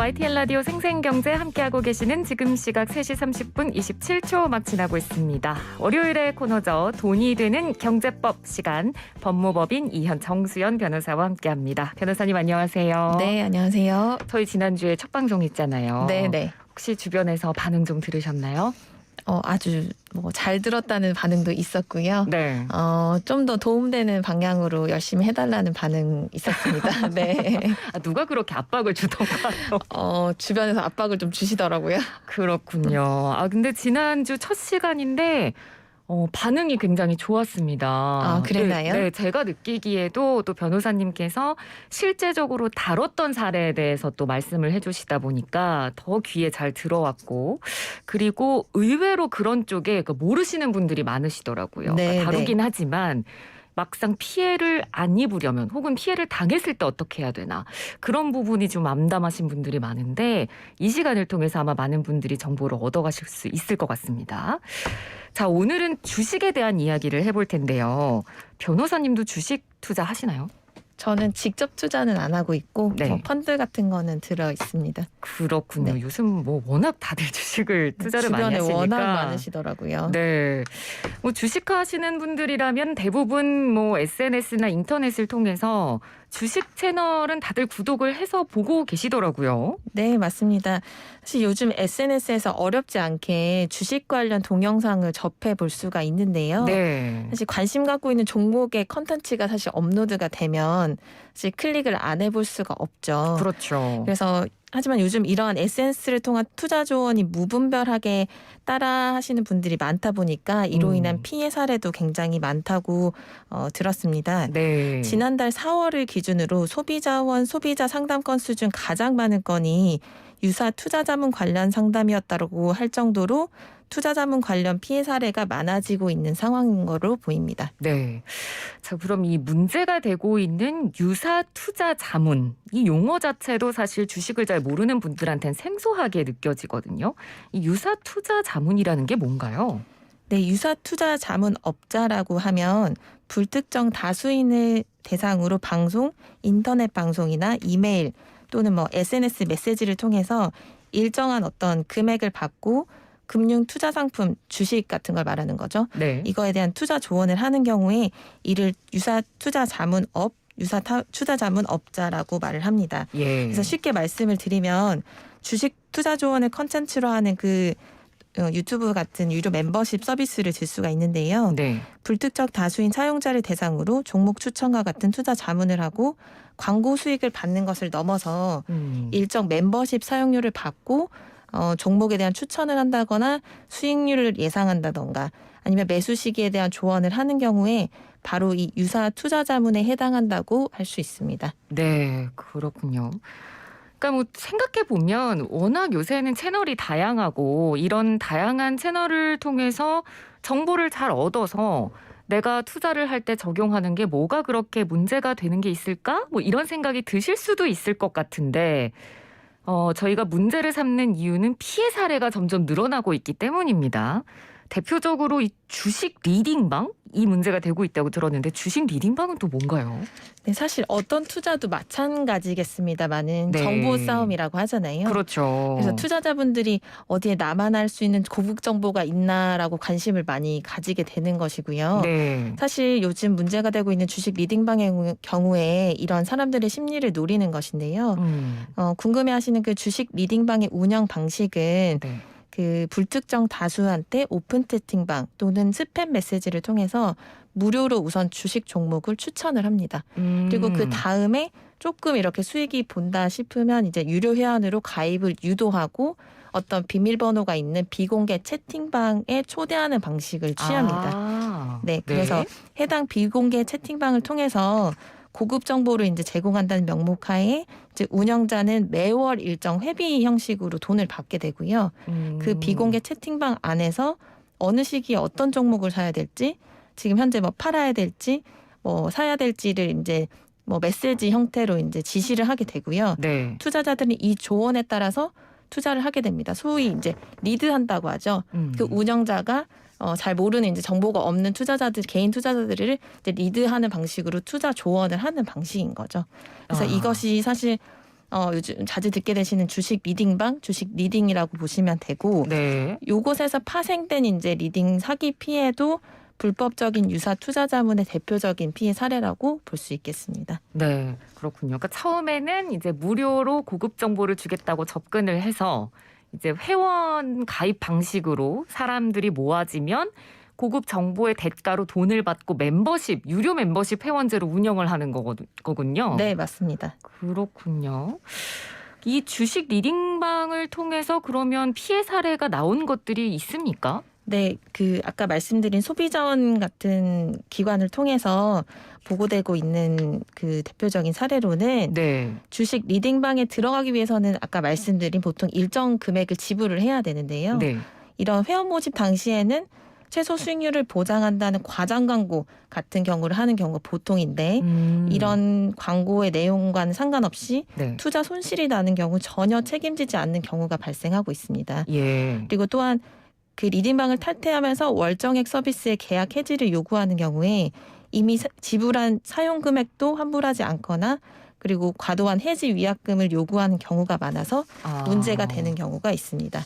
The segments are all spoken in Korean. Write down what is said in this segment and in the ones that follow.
YTN 라디오 생생경제 함께하고 계시는 지금 시각 3시 30분 27초 막 지나고 있습니다. 월요일의 코너죠. 돈이 되는 경제법 시간, 법무법인 이현 정수연 변호사와 함께합니다. 변호사님 안녕하세요. 네, 안녕하세요. 저희 지난주에 첫 방송 있잖아요. 네. 혹시 주변에서 반응 좀 들으셨나요? 아주 잘 들었다는 반응도 있었고요. 네. 좀 더 도움되는 방향으로 열심히 해달라는 반응 있었습니다. 네. 누가 그렇게 압박을 주던가요? 주변에서 압박을 좀 주시더라고요. 그렇군요. 근데 지난주 첫 시간인데 반응이 굉장히 좋았습니다. 그랬나요? 네, 제가 느끼기에도 또 변호사님께서 실제적으로 다뤘던 사례에 대해서 또 말씀을 해주시다 보니까 더 귀에 잘 들어왔고, 그리고 의외로 그런 쪽에 모르시는 분들이 많으시더라고요. 네, 그러니까 다루긴 하지만 막상 피해를 안 입으려면 혹은 피해를 당했을 때 어떻게 해야 되나, 그런 부분이 좀 암담하신 분들이 많은데 이 시간을 통해서 아마 많은 분들이 정보를 얻어가실 수 있을 것 같습니다. 자, 오늘은 주식에 대한 이야기를 해볼 텐데요. 변호사님도 주식 투자 하시나요? 저는 직접 투자는 안 하고 있고 네. 펀드 같은 거는 들어 있습니다. 그렇군요. 네. 요즘 워낙 다들 주식을 투자를 많이 하시니까. 주변에 워낙 많으시더라고요. 네. 주식하시는 분들이라면 대부분 SNS나 인터넷을 통해서 주식 채널은 다들 구독을 해서 보고 계시더라고요. 네, 맞습니다. 사실 요즘 SNS에서 어렵지 않게 주식 관련 동영상을 접해 볼 수가 있는데요. 네. 사실 관심 갖고 있는 종목의 컨텐츠가 사실 업로드가 되면 사실 클릭을 안 해볼 수가 없죠. 그렇죠. 그래서 하지만 요즘 이러한 SNS를 통한 투자 조언이 무분별하게 따라 하시는 분들이 많다 보니까 이로 인한 피해 사례도 굉장히 많다고 들었습니다. 네. 지난달 4월을 기준으로 소비자원 소비자 상담 건수 중 가장 많은 건이 유사 투자자문 관련 상담이었다고 할 정도로 투자자문 관련 피해 사례가 많아지고 있는 상황인 거로 보입니다. 네. 자, 그럼 이 문제가 되고 있는 유사 투자 자문, 이 용어 자체도 사실 주식을 잘 모르는 분들한테는 생소하게 느껴지거든요. 이 유사 투자 자문이라는 게 뭔가요? 네, 유사 투자 자문 업자라고 하면 불특정 다수인을 대상으로 방송, 인터넷 방송이나 이메일 또는 SNS 메시지를 통해서 일정한 어떤 금액을 받고 금융 투자 상품, 주식 같은 걸 말하는 거죠. 네. 이거에 대한 투자 조언을 하는 경우에 이를 유사 투자 자문업, 유사 투자 자문업자라고 말을 합니다. 예. 그래서 쉽게 말씀을 드리면 주식 투자 조언을 컨텐츠로 하는 유튜브 같은 유료 멤버십 서비스를 들 수가 있는데요. 네. 불특정 다수인 사용자를 대상으로 종목 추천과 같은 투자 자문을 하고 광고 수익을 받는 것을 넘어서 일정 멤버십 사용료를 받고 종목에 대한 추천을 한다거나 수익률을 예상한다던가 아니면 매수 시기에 대한 조언을 하는 경우에 바로 이 유사 투자 자문에 해당한다고 할 수 있습니다. 네, 그렇군요. 그러니까 생각해 보면 워낙 요새는 채널이 다양하고 이런 다양한 채널을 통해서 정보를 잘 얻어서 내가 투자를 할 때 적용하는 게 뭐가 그렇게 문제가 되는 게 있을까? 이런 생각이 드실 수도 있을 것 같은데 저희가 문제를 삼는 이유는 피해 사례가 점점 늘어나고 있기 때문입니다. 대표적으로 이 주식 리딩방? 이 문제가 되고 있다고 들었는데 주식 리딩방은 또 뭔가요? 네, 사실 어떤 투자도 마찬가지겠습니다만은 네. 정보 싸움이라고 하잖아요. 그렇죠. 그래서 투자자분들이 어디에 나만 알 수 있는 고급 정보가 있나라고 관심을 많이 가지게 되는 것이고요. 네. 사실 요즘 문제가 되고 있는 주식 리딩방의 경우에 이런 사람들의 심리를 노리는 것인데요. 궁금해하시는 그 주식 리딩방의 운영 방식은 네. 그 불특정 다수한테 오픈 채팅방 또는 스팸 메시지를 통해서 무료로 우선 주식 종목을 추천을 합니다. 그리고 그 다음에 조금 이렇게 수익이 본다 싶으면 이제 유료 회원으로 가입을 유도하고 어떤 비밀번호가 있는 비공개 채팅방에 초대하는 방식을 취합니다. 네, 그래서 해당 비공개 채팅방을 통해서 고급 정보를 이제 제공한다는 명목하에 이제 운영자는 매월 일정 회비 형식으로 돈을 받게 되고요. 그 비공개 채팅방 안에서 어느 시기에 어떤 종목을 사야 될지, 지금 현재 팔아야 될지, 사야 될지를 이제 메시지 형태로 이제 지시를 하게 되고요. 네. 투자자들은 이 조언에 따라서 투자를 하게 됩니다. 소위 이제 리드한다고 하죠. 그 운영자가 잘 모르는 이제 정보가 없는 투자자들, 개인 투자자들을 이제 리드하는 방식으로 투자 조언을 하는 방식인 거죠. 그래서 이것이 사실 요즘 자주 듣게 되시는 주식 리딩방, 주식 리딩이라고 보시면 되고 네. 요곳에서 파생된 이제 리딩 사기 피해도 불법적인 유사 투자 자문의 대표적인 피해 사례라고 볼 수 있겠습니다. 네, 그렇군요. 그러니까 처음에는 이제 무료로 고급 정보를 주겠다고 접근을 해서 이제 회원 가입 방식으로 사람들이 모아지면 고급 정보의 대가로 돈을 받고 멤버십, 유료 멤버십 회원제로 운영을 하는 거군요. 네, 맞습니다. 그렇군요. 이 주식 리딩방을 통해서 그러면 피해 사례가 나온 것들이 있습니까? 네, 아까 말씀드린 소비자원 같은 기관을 통해서 보고되고 있는 그 대표적인 사례로는 네. 주식 리딩방에 들어가기 위해서는 아까 말씀드린 보통 일정 금액을 지불을 해야 되는데요. 네. 이런 회원 모집 당시에는 최소 수익률을 보장한다는 과장 광고 같은 경우를 하는 경우가 보통인데 이런 광고의 내용과는 상관없이 네. 투자 손실이 나는 경우 전혀 책임지지 않는 경우가 발생하고 있습니다. 예. 그리고 또한 그 리딩방을 탈퇴하면서 월정액 서비스의 계약 해지를 요구하는 경우에 이미 지불한 사용 금액도 환불하지 않거나 그리고 과도한 해지 위약금을 요구하는 경우가 많아서 문제가 되는 경우가 있습니다.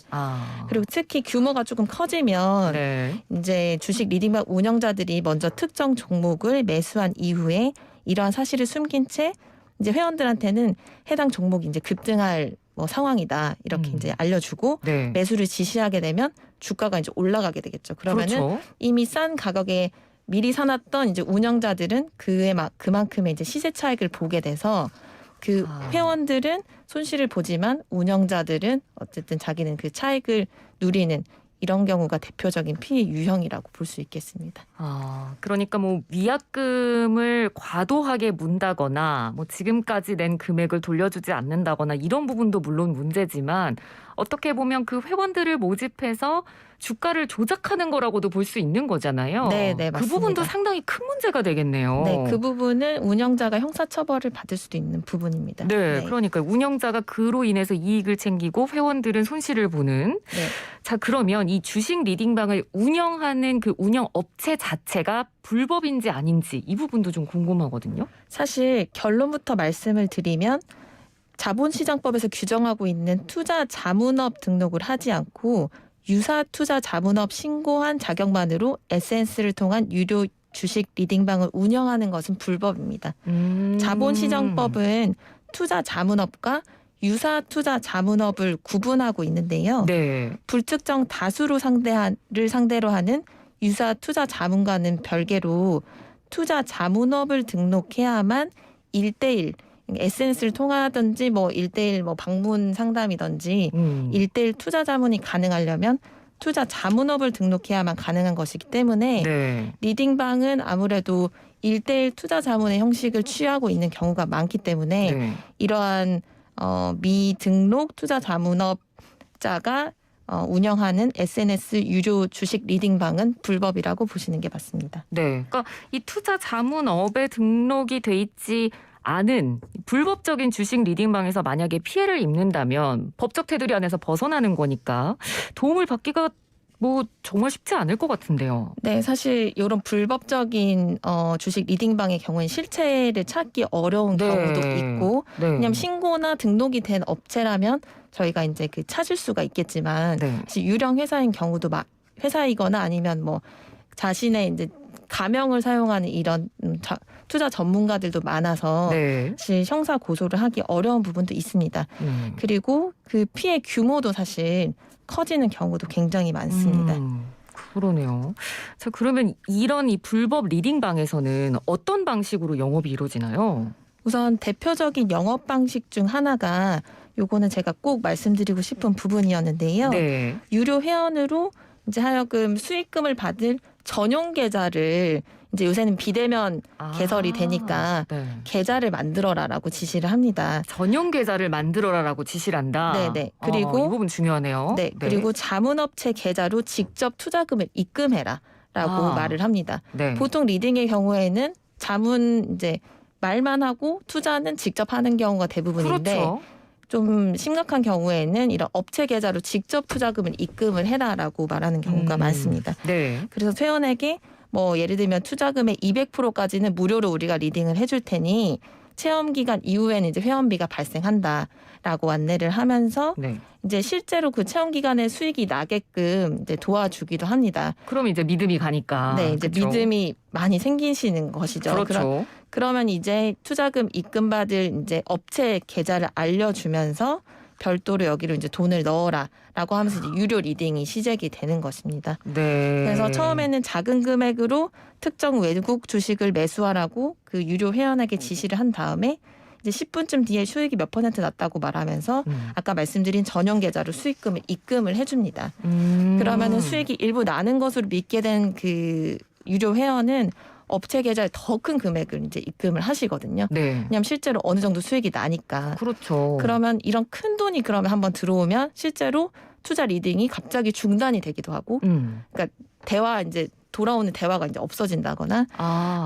그리고 특히 규모가 조금 커지면 네. 이제 주식 리딩방 운영자들이 먼저 특정 종목을 매수한 이후에 이러한 사실을 숨긴 채 이제 회원들한테는 해당 종목이 이제 급등할 상황이다 이렇게 이제 알려주고 네. 매수를 지시하게 되면 주가가 이제 올라가게 되겠죠. 그러면은 그렇죠. 이미 싼 가격에 미리 사놨던 이제 운영자들은 그만큼의 이제 시세 차익을 보게 돼서 그 회원들은 손실을 보지만 운영자들은 어쨌든 자기는 그 차익을 누리는 이런 경우가 대표적인 피해 유형이라고 볼 수 있겠습니다. 그러니까 뭐 위약금을 과도하게 문다거나 뭐 지금까지 낸 금액을 돌려주지 않는다거나 이런 부분도 물론 문제지만 어떻게 보면 그 회원들을 모집해서 주가를 조작하는 거라고도 볼 수 있는 거잖아요. 네, 그 맞습니다. 부분도 상당히 큰 문제가 되겠네요. 네, 그 부분은 운영자가 형사처벌을 받을 수도 있는 부분입니다. 네, 그러니까 운영자가 그로 인해서 이익을 챙기고 회원들은 손실을 보는. 네. 자, 그러면 이 주식 리딩방을 운영하는 그 운영 업체 자체가 불법인지 아닌지 이 부분도 좀 궁금하거든요. 사실 결론부터 말씀을 드리면 자본시장법에서 규정하고 있는 투자 자문업 등록을 하지 않고 유사 투자 자문업 신고한 자격만으로 SNS를 통한 유료 주식 리딩방을 운영하는 것은 불법입니다. 자본시장법은 투자 자문업과 유사 투자 자문업을 구분하고 있는데요. 네. 불특정 다수를 상대로 하는 유사 투자 자문과는 별개로 투자 자문업을 등록해야만 1대1 SNS를 통하든지 1대1 방문 상담이든지 1대1 투자 자문이 가능하려면 투자 자문업을 등록해야만 가능한 것이기 때문에 네. 리딩방은 아무래도 1대1 투자 자문의 형식을 취하고 있는 경우가 많기 때문에 네. 이러한 미등록 투자 자문업자가 운영하는 SNS 유료 주식 리딩방은 불법이라고 보시는 게 맞습니다. 네. 그러니까 이 투자 자문업에 등록이 돼 있지 않은 불법적인 주식 리딩방에서 만약에 피해를 입는다면 법적 테두리 안에서 벗어나는 거니까 도움을 받기가 정말 쉽지 않을 것 같은데요. 네, 사실 이런 불법적인 주식 리딩방의 경우는 실체를 찾기 어려운 경우도 있고, 왜냐하면 신고나 등록이 된 업체라면 저희가 이제 찾을 수가 있겠지만, 사실 유령 회사인 경우도 회사이거나 아니면 자신의 이제 가명을 사용하는 이런 투자 전문가들도 많아서 사실 형사 고소를 하기 어려운 부분도 있습니다. 그리고 그 피해 규모도 사실 커지는 경우도 굉장히 많습니다. 그러네요. 자, 그러면 이런 이 불법 리딩방에서는 어떤 방식으로 영업이 이루어지나요? 우선 대표적인 영업 방식 중 하나가 요거는 제가 꼭 말씀드리고 싶은 부분이었는데요. 네. 유료 회원으로 이제 하여금 수익금을 받을 전용 계좌를 이제 요새는 비대면 개설이 되니까 계좌를 만들어라라고 지시를 합니다. 전용 계좌를 만들어라라고 지시를 한다. 네네. 그리고 이 부분 중요하네요. 네. 그리고 자문업체 계좌로 직접 투자금을 입금해라라고 말을 합니다. 네. 보통 리딩의 경우에는 자문 이제 말만 하고 투자는 직접 하는 경우가 대부분인데. 그렇죠. 좀 심각한 경우에는 이런 업체 계좌로 직접 투자금을 입금을 해라라고 말하는 경우가 많습니다. 네. 그래서 회원에게 예를 들면 투자금의 200%까지는 무료로 우리가 리딩을 해줄 테니 체험 기간 이후에는 이제 회원비가 발생한다라고 안내를 하면서 네. 이제 실제로 그 체험 기간에 수익이 나게끔 이제 도와주기도 합니다. 그럼 이제 믿음이 가니까. 네, 이제 그쵸? 믿음이 많이 생기시는 것이죠. 그렇죠. 그러면 이제 투자금 입금받을 이제 업체 계좌를 알려주면서 별도로 여기로 이제 돈을 넣어라라고 하면서 이제 유료 리딩이 시작이 되는 것입니다. 네. 그래서 처음에는 작은 금액으로 특정 외국 주식을 매수하라고 그 유료 회원에게 지시를 한 다음에 이제 10분쯤 뒤에 수익이 몇 % 났다고 말하면서 아까 말씀드린 전용 계좌로 수익금을 입금을 해줍니다. 그러면은 수익이 일부 나는 것으로 믿게 된 그 유료 회원은 업체 계좌에 더 큰 금액을 이제 입금을 하시거든요. 네. 왜냐하면 실제로 어느 정도 수익이 나니까. 그렇죠. 그러면 이런 큰 돈이 그러면 한번 들어오면 실제로 투자 리딩이 갑자기 중단이 되기도 하고, 대화 이제 돌아오는 대화가 이제 없어진다거나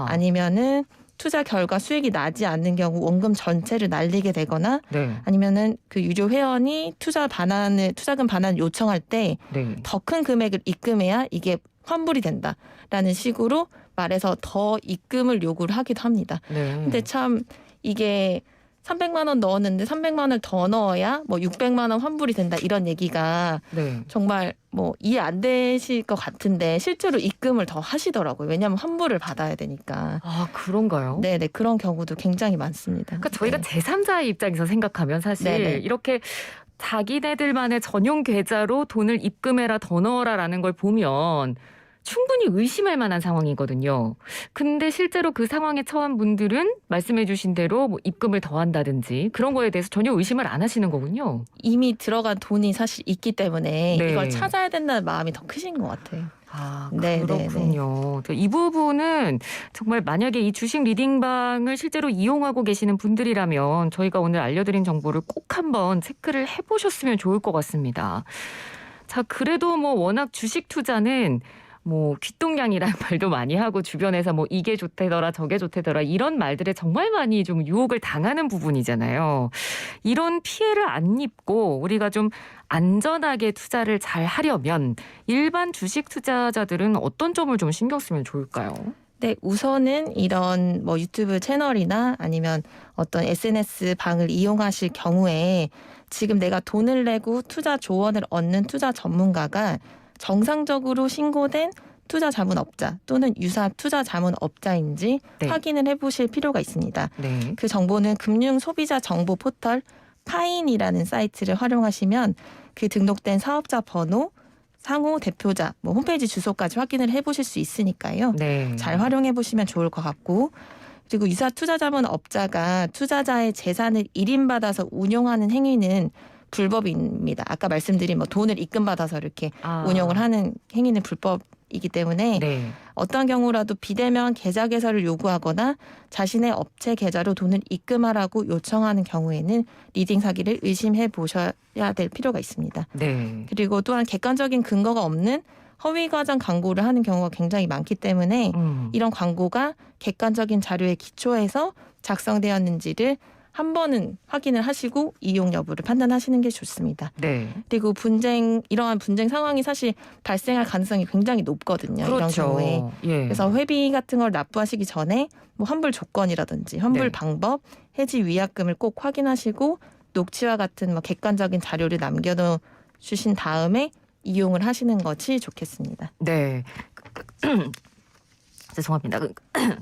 아니면은 투자 결과 수익이 나지 않는 경우 원금 전체를 날리게 되거나 네. 아니면은 그 유료 회원이 투자금 반환을 요청할 때 더 큰 금액을 입금해야 이게 환불이 된다라는 식으로 말해서 더 입금을 요구를 하기도 합니다. 네. 근데 참 이게 300만 원 넣었는데 300만 원을 더 넣어야 뭐 600만 원 환불이 된다 이런 얘기가 네. 정말 뭐 이해 안 되실 것 같은데 실제로 입금을 더 하시더라고요. 왜냐하면 환불을 받아야 되니까. 아, 그런가요? 네네, 그런 경우도 굉장히 많습니다. 그러니까 저희가 제3자의 입장에서 생각하면 사실 네네. 이렇게 자기네들만의 전용 계좌로 돈을 입금해라 더 넣어라라는 걸 보면 충분히 의심할 만한 상황이거든요. 근데 실제로 그 상황에 처한 분들은 말씀해 주신 대로 뭐 입금을 더 한다든지 그런 거에 대해서 전혀 의심을 안 하시는 거군요. 이미 들어간 돈이 사실 있기 때문에 네. 이걸 찾아야 된다는 마음이 더 크신 것 같아요. 아, 네, 그렇군요. 이 부분은 정말 만약에 이 주식 리딩방을 실제로 이용하고 계시는 분들이라면 저희가 오늘 알려드린 정보를 꼭 한번 체크를 해보셨으면 좋을 것 같습니다. 자, 그래도 뭐 워낙 주식 투자는 뭐 귓동냥이라는 말도 많이 하고 주변에서 뭐 이게 좋대더라 저게 좋대더라 이런 말들에 정말 많이 좀 유혹을 당하는 부분이잖아요. 이런 피해를 안 입고 우리가 좀 안전하게 투자를 잘 하려면 일반 주식 투자자들은 어떤 점을 좀 신경 쓰면 좋을까요? 네, 우선은 이런 뭐 유튜브 채널이나 아니면 어떤 SNS 방을 이용하실 경우에 지금 내가 돈을 내고 투자 조언을 얻는 투자 전문가가 정상적으로 신고된 투자 자문업자 또는 유사 투자 자문업자인지 네. 확인을 해보실 필요가 있습니다. 네. 그 정보는 금융 소비자 정보 포털 파인이라는 사이트를 활용하시면 그 등록된 사업자 번호, 상호 대표자, 뭐 홈페이지 주소까지 확인을 해보실 수 있으니까요. 네. 잘 활용해 보시면 좋을 것 같고, 그리고 유사 투자 자문업자가 투자자의 재산을 일인받아서 운용하는 행위는 불법입니다. 아까 말씀드린 뭐 돈을 입금받아서 이렇게 운용을 하는 행위는 불법이기 때문에 네. 어떤 경우라도 비대면 계좌 개설을 요구하거나 자신의 업체 계좌로 돈을 입금하라고 요청하는 경우에는 리딩 사기를 의심해 보셔야 될 필요가 있습니다. 네. 그리고 또한 객관적인 근거가 없는 허위 과장 광고를 하는 경우가 굉장히 많기 때문에 이런 광고가 객관적인 자료에 기초해서 작성되었는지를 한 번은 확인을 하시고 이용 여부를 판단하시는 게 좋습니다. 네. 그리고 이러한 분쟁 상황이 사실 발생할 가능성이 굉장히 높거든요. 그렇죠. 이런 경우에. 예. 그래서 회비 같은 걸 납부하시기 전에 뭐 환불 조건이라든지 환불 네. 방법, 해지 위약금을 꼭 확인하시고 녹취와 같은 뭐 객관적인 자료를 남겨주신 다음에 이용을 하시는 것이 좋겠습니다. 네. 죄송합니다.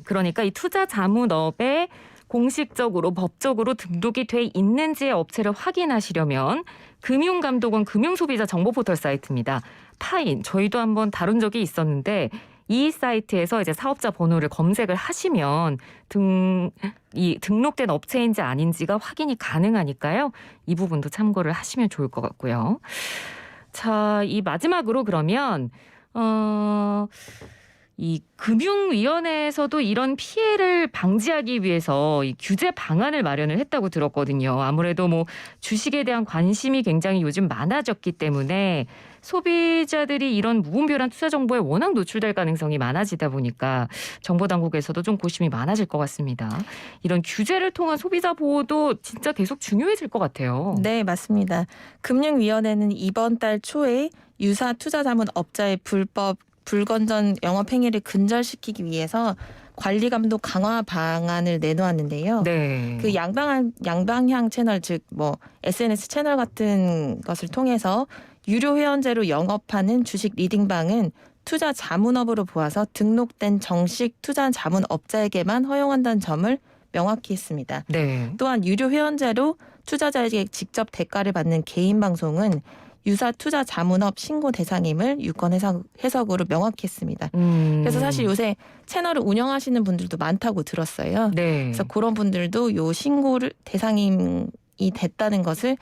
그러니까 이 투자 자문업에 공식적으로 법적으로 등록이 돼 있는지의 업체를 확인하시려면 금융감독원 금융소비자 정보포털 사이트입니다. 파인, 저희도 한번 다룬 적이 있었는데 이 사이트에서 이제 사업자 번호를 검색을 하시면 이 등록된 업체인지 아닌지가 확인이 가능하니까요. 이 부분도 참고를 하시면 좋을 것 같고요. 자, 이 마지막으로 그러면 이 금융위원회에서도 이런 피해를 방지하기 위해서 이 규제 방안을 마련을 했다고 들었거든요. 아무래도 뭐 주식에 대한 관심이 굉장히 요즘 많아졌기 때문에 소비자들이 이런 무분별한 투자 정보에 워낙 노출될 가능성이 많아지다 보니까 정보당국에서도 좀 고심이 많아질 것 같습니다. 이런 규제를 통한 소비자 보호도 진짜 계속 중요해질 것 같아요. 네, 맞습니다. 금융위원회는 이번 달 초에 유사 투자 자문 업자의 불법 불건전 영업행위를 근절시키기 위해서 관리감독 강화 방안을 내놓았는데요. 네. 그 양방향 채널, 즉 뭐 SNS 채널 같은 것을 통해서 유료 회원제로 영업하는 주식 리딩방은 투자 자문업으로 보아서 등록된 정식 투자 자문업자에게만 허용한다는 점을 명확히 했습니다. 네. 또한 유료 회원제로 투자자에게 직접 대가를 받는 개인 방송은 유사 투자 자문업 신고 대상임을 유권 해석으로 명확히 했습니다. 그래서 사실 요새 채널을 운영하시는 분들도 많다고 들었어요. 네. 그래서 그런 분들도 요 신고를 대상임이 됐다는 것을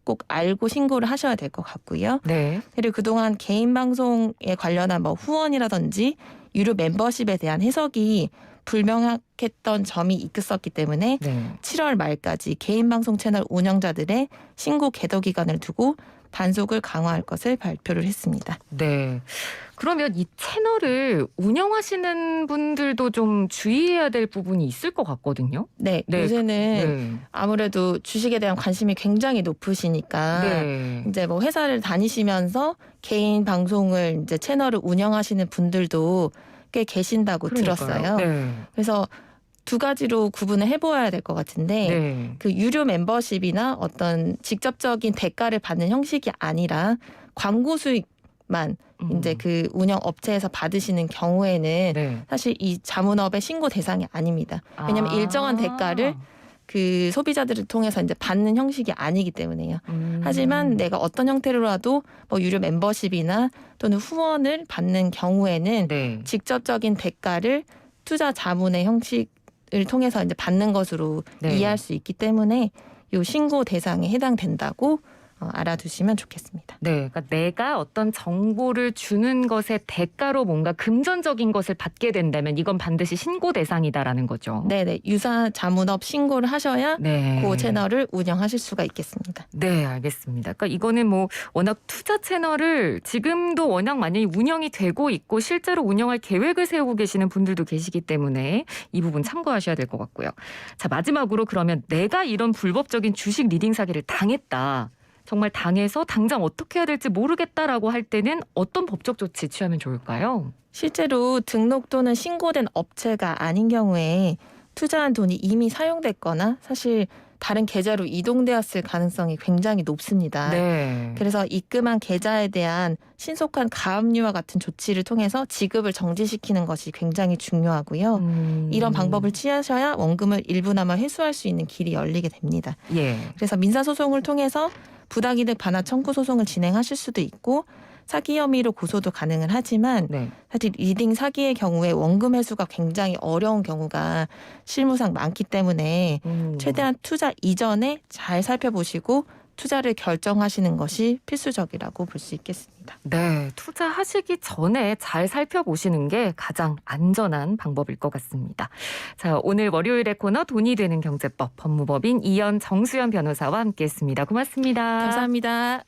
꼭 알고 신고를 하셔야 될 것 같고요. 네. 그리고 그동안 개인 방송에 관련한 뭐 후원이라든지 유료 멤버십에 대한 해석이 불명확했던 점이 있었기 때문에 네. 7월 말까지 개인 방송 채널 운영자들의 신고 계도 기간을 두고 단속을 강화할 것을 발표를 했습니다. 네. 그러면 이 채널을 운영하시는 분들도 좀 주의해야 될 부분이 있을 것 같거든요. 네, 네. 요새는 네. 아무래도 주식에 대한 관심이 굉장히 높으시니까 네. 이제 뭐 회사를 다니시면서 개인 방송을 이제 채널을 운영하시는 분들도 꽤 계신다고 그러니까요. 들었어요. 네. 그래서 두 가지로 구분을 해보아야 될 것 같은데 네. 그 유료 멤버십이나 어떤 직접적인 대가를 받는 형식이 아니라 광고 수익만 이제 그 운영 업체에서 받으시는 경우에는 네. 사실 이 자문업의 신고 대상이 아닙니다. 왜냐하면 아. 일정한 대가를 그 소비자들을 통해서 이제 받는 형식이 아니기 때문에요. 하지만 내가 어떤 형태로라도 뭐 유료 멤버십이나 또는 후원을 받는 경우에는 네. 직접적인 대가를 투자 자문의 형식을 통해서 이제 받는 것으로 네. 이해할 수 있기 때문에 요 신고 대상에 해당된다고 알아두시면 좋겠습니다. 네, 그러니까 내가 어떤 정보를 주는 것의 대가로 뭔가 금전적인 것을 받게 된다면 이건 반드시 신고 대상이다라는 거죠. 네네, 유사 자문업 신고를 하셔야 네. 그 채널을 운영하실 수가 있겠습니다. 네, 알겠습니다. 그러니까 이거는 뭐 워낙 투자 채널을 지금도 워낙 많이 운영이 되고 있고 실제로 운영할 계획을 세우고 계시는 분들도 계시기 때문에 이 부분 참고하셔야 될 것 같고요. 자, 마지막으로 그러면 내가 이런 불법적인 주식 리딩 사기를 당했다. 정말 당해서 당장 어떻게 해야 될지 모르겠다라고 할 때는 어떤 법적 조치 취하면 좋을까요? 실제로 등록 또는 신고된 업체가 아닌 경우에 투자한 돈이 이미 사용됐거나 사실 다른 계좌로 이동되었을 가능성이 굉장히 높습니다. 네. 그래서 입금한 계좌에 대한 신속한 가압류와 같은 조치를 통해서 지급을 정지시키는 것이 굉장히 중요하고요. 이런 방법을 취하셔야 원금을 일부나마 회수할 수 있는 길이 열리게 됩니다. 예. 그래서 민사소송을 통해서 부당이득 반환 청구 소송을 진행하실 수도 있고 사기 혐의로 고소도 가능은 하지만 네. 사실 리딩 사기의 경우에 원금 회수가 굉장히 어려운 경우가 실무상 많기 때문에 최대한 투자 이전에 잘 살펴보시고 투자를 결정하시는 것이 필수적이라고 볼 수 있겠습니다. 네, 투자하시기 전에 잘 살펴보시는 게 가장 안전한 방법일 것 같습니다. 자, 오늘 월요일의 코너 돈이 되는 경제법 법무법인 이현 정수연 변호사와 함께했습니다. 고맙습니다. 감사합니다.